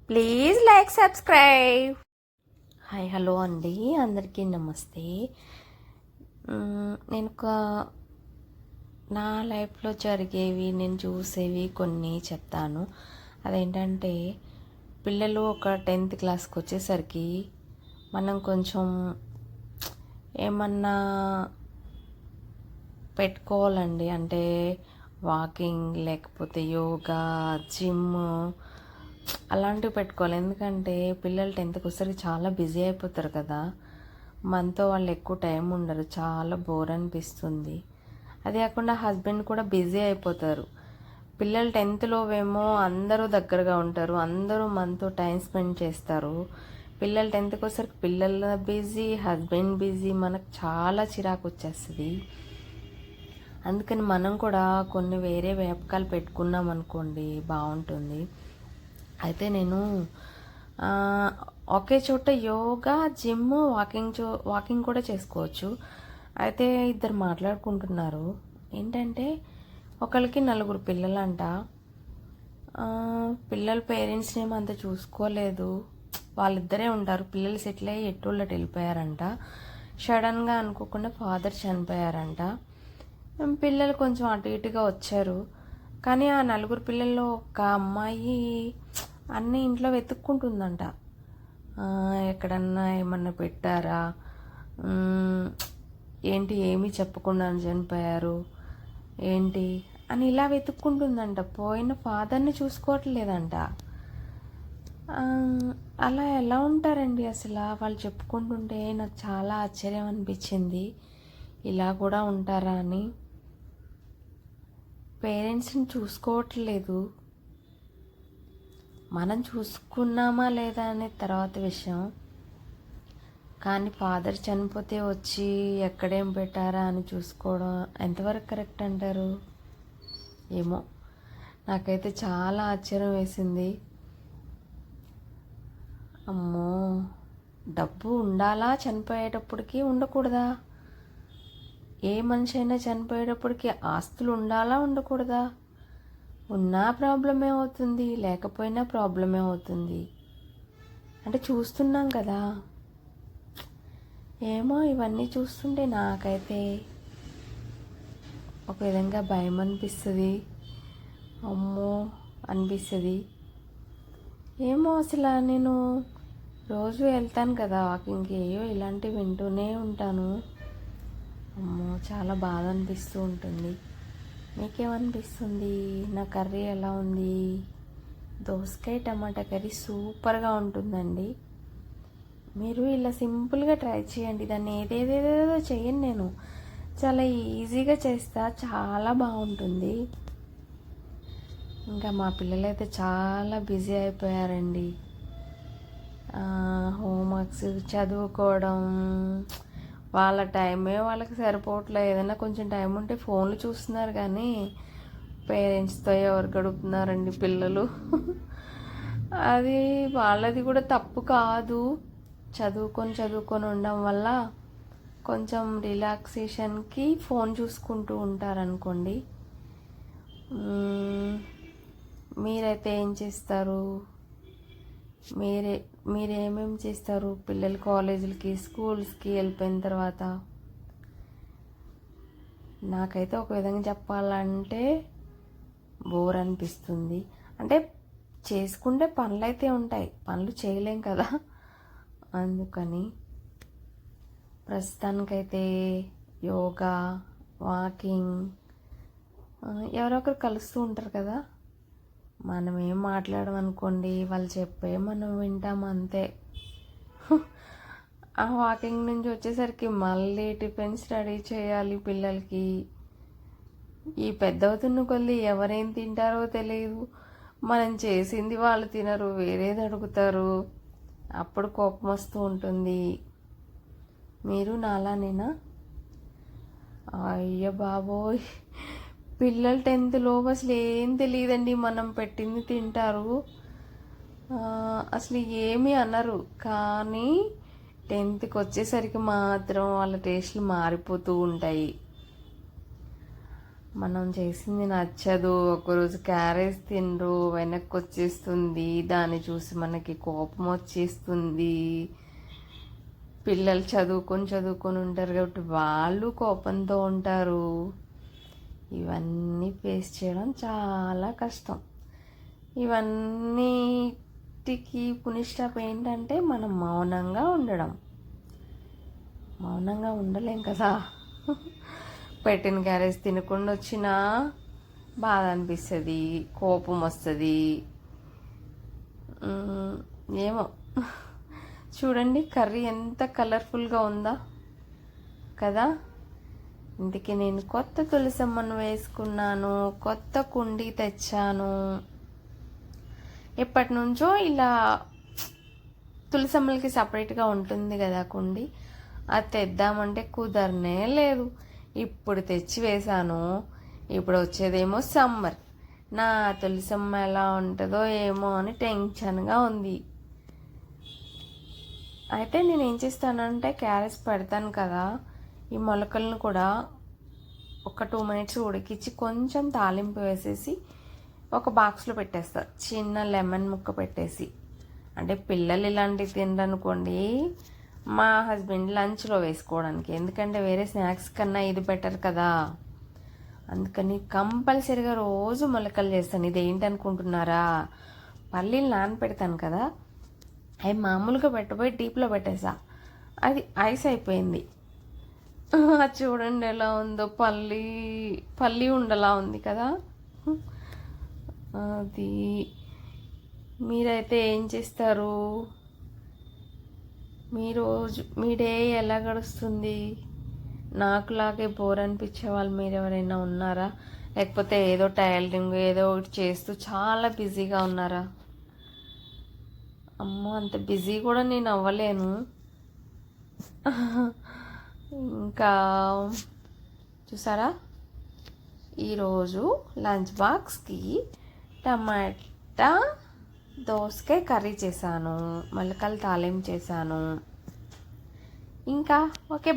Please like subscribe. Hi hello అండి, అందరికీ నమస్తే. నేను నా లైఫ్లో జరిగేవి, నేను చూసేవి కొన్ని చెప్తాను. అదేంటంటే, పిల్లలు ఒక 10th క్లాస్కి వచ్చేసరికి మనం కొంచెం ఏమన్నా పెట్టుకోవాలండి. అంటే వాకింగ్, లేకపోతే యోగా, జిమ్ అలాంటివి పెట్టుకోవాలి. ఎందుకంటే పిల్లలు 10th వచ్చేసరికి చాలా బిజీ అయిపోతారు కదా, మనతో వాళ్ళు ఎక్కువ టైం ఉండరు, చాలా బోర్ అనిపిస్తుంది. అది కాకుండా హస్బెండ్ కూడా బిజీ అయిపోతారు. పిల్లలు 10thలోవేమో అందరూ దగ్గరగా ఉంటారు, అందరూ మనతో టైం స్పెండ్ చేస్తారు. పిల్లలు 10thకి వచ్చేసరికి పిల్లలు బిజీ, హస్బెండ్ బిజీ, మనకు చాలా చిరాకు వచ్చేస్తుంది. అందుకని మనం కూడా కొన్ని వేరే వ్యాపకాలు పెట్టుకున్నాం అనుకోండి, బాగుంటుంది. అయితే నేను ఒకే చోట యోగా, జిమ్, వాకింగ్ కూడా చేసుకోవచ్చు. అయితే ఇద్దరు మాట్లాడుకుంటున్నారు. ఏంటంటే, ఒకరికి 4 పిల్లలంట. పిల్లల పేరెంట్స్ని ఏమో అంత చూసుకోలేదు, వాళ్ళిద్దరే ఉంటారు. పిల్లలు సెటిల్ అయ్యి ఎట్టోళ్ళకి వెళ్ళిపోయారంట. సడన్గా అనుకోకుండా ఫాదర్ చనిపోయారంట. పిల్లలు కొంచెం అటు ఇటుగా వచ్చారు. కానీ ఆ 4 పిల్లల్లో ఒక అమ్మాయి అన్నీ ఇంట్లో వెతుక్కుంటుందంట. ఎక్కడన్నా ఏమన్నా పెట్టారా, ఏంటి ఏమీ చెప్పకుండా చనిపోయారు ఏంటి అని ఇలా వెతుక్కుంటుందంట. పోయిన ఫాదర్ని చూసుకోవట్లేదంట. అలా ఎలా ఉంటారండి అసలు? వాళ్ళు చెప్పుకుంటుంటే నాకు చాలా ఆశ్చర్యం అనిపించింది, ఇలా కూడా ఉంటారా అని. పేరెంట్స్ని చూసుకోవట్లేదు, మనం చూసుకున్నామా లేదా అనే తర్వాత విషయం. కానీ ఫాదర్ చనిపోతే వచ్చి ఎక్కడేం పెట్టారా అని చూసుకోవడం ఎంతవరకు కరెక్ట్ అంటారు? ఏమో, నాకైతే చాలా ఆశ్చర్యం వేసింది. అమ్మో, డబ్బు ఉండాలా చనిపోయేటప్పటికి, ఉండకూడదా? ఏ మనిషి అయినా చనిపోయేటప్పటికి ఆస్తులు ఉండాలా, ఉండకూడదా? ఉన్నా ప్రాబ్లమే అవుతుంది, లేకపోయినా ప్రాబ్లమే అవుతుంది. అంటే చూస్తున్నాం కదా. ఏమో, ఇవన్నీ చూస్తుంటే నాకైతే ఒక విధంగా భయం అనిపిస్తుంది, అమ్మో అనిపిస్తుంది. ఏమో, అసలు నేను రోజు వెళ్తాను కదా వాకింగ్కి, అయ్యో ఇలాంటివి వింటూనే ఉంటాను. అమ్మో, చాలా బాధ అనిపిస్తూ ఉంటుంది. మీకేమనిపిస్తుంది? నా కర్రీ ఎలా ఉంది? దోసకాయ టమాటా కర్రీ సూపర్గా ఉంటుందండి. మీరు ఇలా సింపుల్గా ట్రై చేయండి. దాన్ని ఏదేదేదో చేయను, నేను చాలా ఈజీగా చేస్తా, చాలా బాగుంటుంది. ఇంకా మా పిల్లలైతే చాలా బిజీ అయిపోయారండి. హోంవర్క్స్ చదువుకోవడం, వాళ్ళ టైమే వాళ్ళకి సరిపోవట్లేదు. ఏదైనా కొంచెం టైం ఉంటే ఫోన్లు చూస్తున్నారు, కానీ పేరెంట్స్తో ఎవరు గడుపుతున్నారండి పిల్లలు? అది వాళ్ళది కూడా తప్పు కాదు. చదువుకొని ఉండడం వల్ల కొంచెం రిలాక్సేషన్కి ఫోన్ చూసుకుంటూ ఉంటారనుకోండి. మీరైతే ఏం చేస్తారు? మీరేమేమి చేస్తారు పిల్లలు కాలేజీలకి, స్కూల్స్కి వెళ్ళిపోయిన తర్వాత? నాకైతే ఒక విధంగా చెప్పాలంటే బోర్ అనిపిస్తుంది. అంటే చేసుకుంటే పనులు అయితే ఉంటాయి, పనులు చేయలేం కదా, అందుకని ప్రస్తుతానికైతే యోగా, వాకింగ్, ఎవరొకరు కలుస్తూ ఉంటారు కదా, మనం ఏం మాట్లాడమనుకోండి, వాళ్ళు చెప్పే మనం వింటాం అంతే. ఆ వాకింగ్ నుంచి వచ్చేసరికి మళ్ళీ టిఫిన్స్ రెడీ చేయాలి పిల్లలకి. ఈ పెద్దవుతున్న కొద్ది ఎవరేం తింటారో తెలియదు, మనం చేసింది వాళ్ళు తినరు, వేరేది అడుగుతారు, అప్పుడు కోపం వస్తూ ఉంటుంది. మీరు నాలానేనా? అయ్య బాబోయ్, పిల్లలు 10thలో అసలు ఏం తెలియదండి, మనం పెట్టింది తింటారు, అసలు ఏమీ అనరు. కానీ 10thకి వచ్చేసరికి మాత్రం వాళ్ళ టేస్ట్లు మారిపోతూ ఉంటాయి. మనం చేసింది నచ్చదు, ఒకరోజు క్యారేజ్ తినరు, వెనక్కి వచ్చేస్తుంది, దాన్ని చూసి మనకి కోపం వచ్చేస్తుంది. పిల్లలు చదువుకొని ఉంటారు కాబట్టి వాళ్ళు కోపంతో ఉంటారు. ఇవన్నీ ఫేస్ చేయడం చాలా కష్టం. ఇవన్నిటికీ పునిష్టాప్ ఏంటంటే మనం మౌనంగా ఉండడం. మౌనంగా ఉండలేం కదా. పెట్టిన క్యారేజ్ తినకుండా వచ్చినా బాధ అనిపిస్తుంది, కోపం వస్తుంది. ఏమో చూడండి, కర్రీ ఎంత కలర్ఫుల్గా ఉందా కదా. ఇంటికి నేను కొత్త తులసమ్మను వేసుకున్నాను, కొత్త కుండీ తెచ్చాను. ఎప్పటి నుంచో ఇలా తులసమ్మలకి సపరేట్గా ఉంటుంది కదా కుండీ, అది తెద్దామంటే కుదరనే లేదు. ఇప్పుడు తెచ్చి వేశాను. ఇప్పుడు వచ్చేదేమో సమ్మర్. నా తులసమ్మ ఎలా ఉంటుందో ఏమో అని టెన్షన్గా ఉంది. అయితే నేను ఏం చేస్తానంటే క్యారెట్స్ పెడతాను కదా, ఈ మొలకలను కూడా ఒక 2 minutes ఉడికించి కొంచెం తాలింపు వేసేసి ఒక బాక్స్లో పెట్టేస్తా, చిన్న లెమన్ ముక్క పెట్టేసి. అంటే పిల్లలు ఇలాంటివి తినరనుకోండి, మా హస్బెండ్ లంచ్లో వేసుకోవడానికి, ఎందుకంటే వేరే స్నాక్స్ కన్నా ఇది బెటర్ కదా. అందుకని కంపల్సరీగా రోజు మొలకలు చేస్తాను. ఇది ఏంటనుకుంటున్నారా, పల్లీలు నానపెడతాను కదా, అవి మామూలుగా పెట్టబోయి డీప్లో పెట్టేసా, అది ఐస్ అయిపోయింది. చూడండి ఎలా ఉందో, పల్లి ఉండలా ఉంది కదా. అది మీరైతే ఏం చేస్తారు? మీ డే ఎలా గడుస్తుంది? నాకులాగే బోర్ అనిపించే వాళ్ళు మీరు ఎవరైనా ఉన్నారా? లేకపోతే ఏదో టైలరింగ్ ఏదో ఒకటి చేస్తూ చాలా బిజీగా ఉన్నారా? అమ్మో, అంత బిజీ కూడా నేను అవ్వలేను. ఇంకా చూసారా, ఈరోజు లంచ్ బాక్స్కి టమాటా దోసకాయ కర్రీ చేశాను, మొలకలు తాలింపు చేశాను. ఇంకా ఓకే.